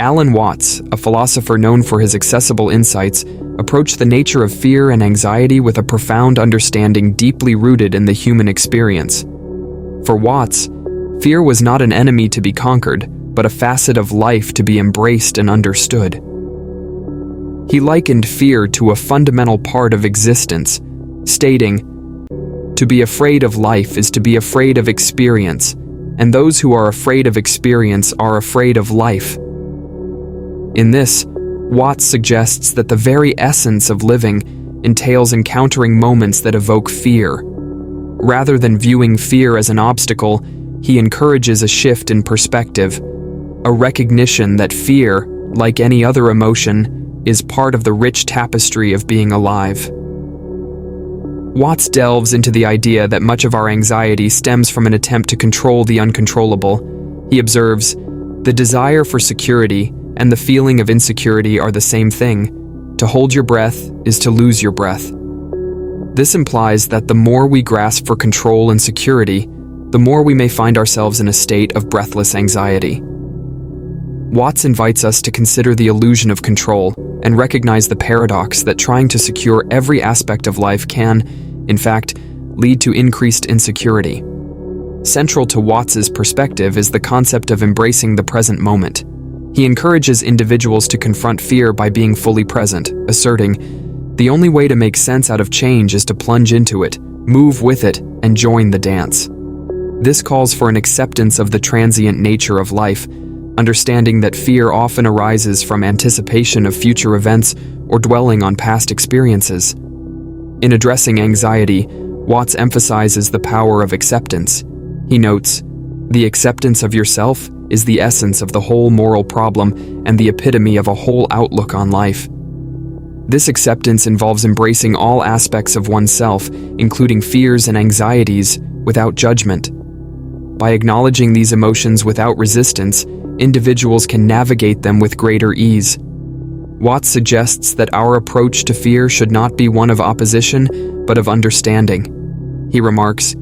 Alan Watts, a philosopher known for his accessible insights, approached the nature of fear and anxiety with a profound understanding deeply rooted in the human experience. For Watts, fear was not an enemy to be conquered, but a facet of life to be embraced and understood. He likened fear to a fundamental part of existence, stating, "To be afraid of life is to be afraid of experience, and those who are afraid of experience are afraid of life." In this, Watts suggests that the very essence of living entails encountering moments that evoke fear. Rather than viewing fear as an obstacle, he encourages a shift in perspective, a recognition that fear, like any other emotion, is part of the rich tapestry of being alive. Watts delves into the idea that much of our anxiety stems from an attempt to control the uncontrollable. He observes, "The desire for security and the feeling of insecurity are the same thing. To hold your breath is to lose your breath." This implies that the more we grasp for control and security, the more we may find ourselves in a state of breathless anxiety. Watts invites us to consider the illusion of control and recognize the paradox that trying to secure every aspect of life can, in fact, lead to increased insecurity. Central to Watts's perspective is the concept of embracing the present moment. He encourages individuals to confront fear by being fully present, asserting, "The only way to make sense out of change is to plunge into it, move with it, and join the dance." This calls for an acceptance of the transient nature of life, understanding that fear often arises from anticipation of future events or dwelling on past experiences. In addressing anxiety, Watts emphasizes the power of acceptance. He notes, "The acceptance of yourself is the essence of the whole moral problem and the epitome of a whole outlook on life." This acceptance involves embracing all aspects of oneself, including fears and anxieties, without judgment. By acknowledging these emotions without resistance, individuals can navigate them with greater ease. Watts suggests that our approach to fear should not be one of opposition, but of understanding. He remarks,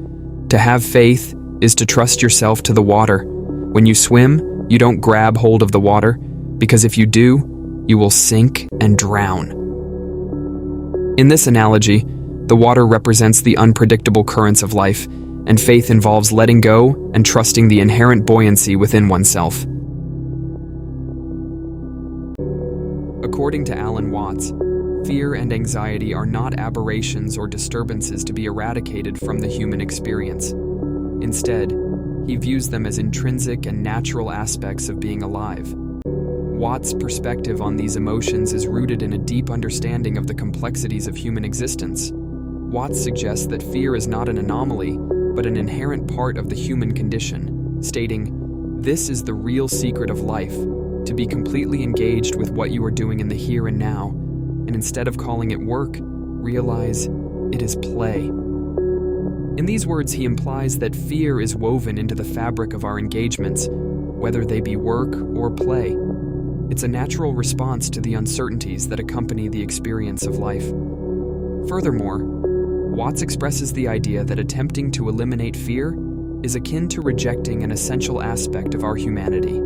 "To have faith is to trust yourself to the water. When you swim, you don't grab hold of the water, because if you do, you will sink and drown." In this analogy, the water represents the unpredictable currents of life, and faith involves letting go and trusting the inherent buoyancy within oneself. According to Alan Watts, fear and anxiety are not aberrations or disturbances to be eradicated from the human experience. Instead, he views them as intrinsic and natural aspects of being alive. Watts' perspective on these emotions is rooted in a deep understanding of the complexities of human existence. Watts suggests that fear is not an anomaly, but an inherent part of the human condition, stating, "This is the real secret of life, to be completely engaged with what you are doing in the here and now, and instead of calling it work, realize it is play." In these words, he implies that fear is woven into the fabric of our engagements, whether they be work or play. It's a natural response to the uncertainties that accompany the experience of life. Furthermore, Watts expresses the idea that attempting to eliminate fear is akin to rejecting an essential aspect of our humanity.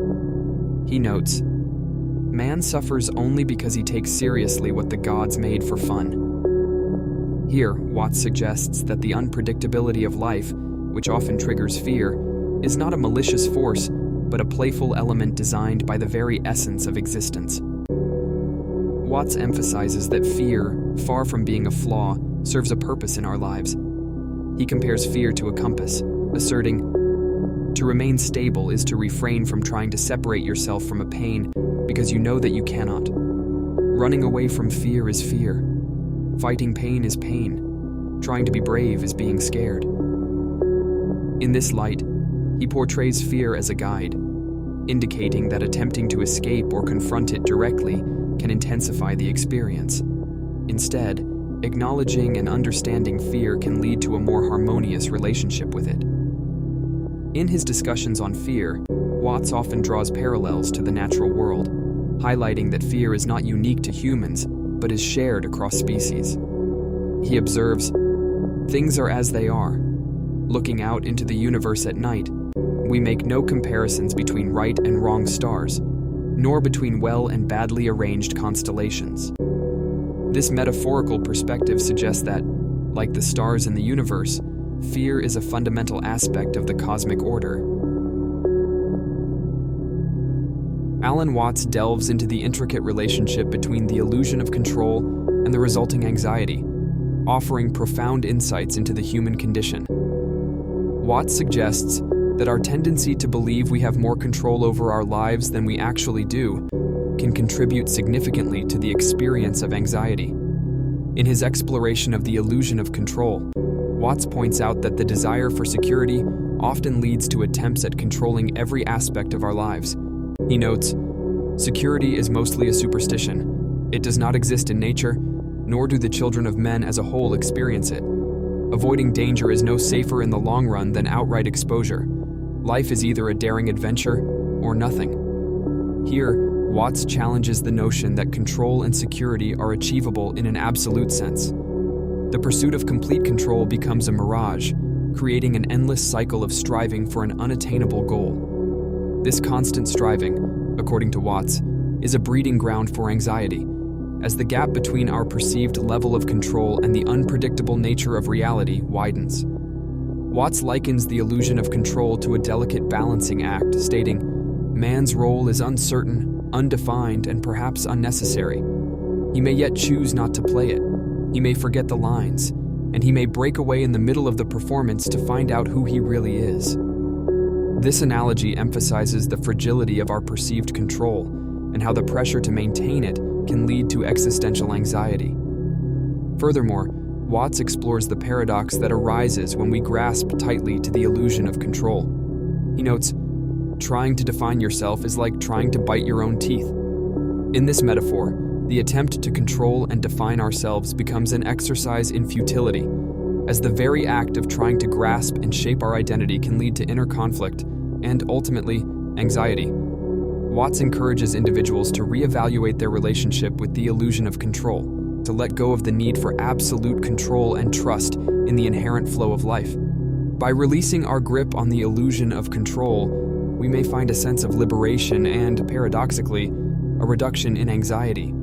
He notes, "Man suffers only because he takes seriously what the gods made for fun." Here, Watts suggests that the unpredictability of life, which often triggers fear, is not a malicious force, but a playful element designed by the very essence of existence. Watts emphasizes that fear, far from being a flaw, serves a purpose in our lives. He compares fear to a compass, asserting, "To remain stable is to refrain from trying to separate yourself from a pain because you know that you cannot. Running away from fear is fear. Fighting pain is pain. Trying to be brave is being scared." In this light, he portrays fear as a guide, indicating that attempting to escape or confront it directly can intensify the experience. Instead, acknowledging and understanding fear can lead to a more harmonious relationship with it. In his discussions on fear, Watts often draws parallels to the natural world, highlighting that fear is not unique to humans, but is shared across species. He observes, "Things are as they are. Looking out into the universe at night, we make no comparisons between right and wrong stars. nor between well and badly arranged constellations. This metaphorical perspective suggests that, like the stars in the universe, fear is a fundamental aspect of the cosmic order. Alan Watts delves into the intricate relationship between the illusion of control and the resulting anxiety, offering profound insights into the human condition. Watts suggests that our tendency to believe we have more control over our lives than we actually do can contribute significantly to the experience of anxiety. In his exploration of the illusion of control, Watts points out that the desire for security often leads to attempts at controlling every aspect of our lives. He notes, "Security is mostly a superstition. It does not exist in nature, nor do the children of men as a whole experience it. Avoiding danger is no safer in the long run than outright exposure. Life is either a daring adventure or nothing." Here, Watts challenges the notion that control and security are achievable in an absolute sense. The pursuit of complete control becomes a mirage, creating an endless cycle of striving for an unattainable goal. This constant striving, according to Watts, is a breeding ground for anxiety, as the gap between our perceived level of control and the unpredictable nature of reality widens. Watts likens the illusion of control to a delicate balancing act, stating, "Man's role is uncertain, undefined, and perhaps unnecessary. He may yet choose not to play it. He may forget the lines, and he may break away in the middle of the performance to find out who he really is." This analogy emphasizes the fragility of our perceived control and how the pressure to maintain it can lead to existential anxiety. Furthermore, Watts explores the paradox that arises when we grasp tightly to the illusion of control. He notes, "Trying to define yourself is like trying to bite your own teeth." In this metaphor, the attempt to control and define ourselves becomes an exercise in futility, as the very act of trying to grasp and shape our identity can lead to inner conflict and, ultimately, anxiety. Watts encourages individuals to reevaluate their relationship with the illusion of control, to let go of the need for absolute control and trust in the inherent flow of life. By releasing our grip on the illusion of control, we may find a sense of liberation and, paradoxically, a reduction in anxiety.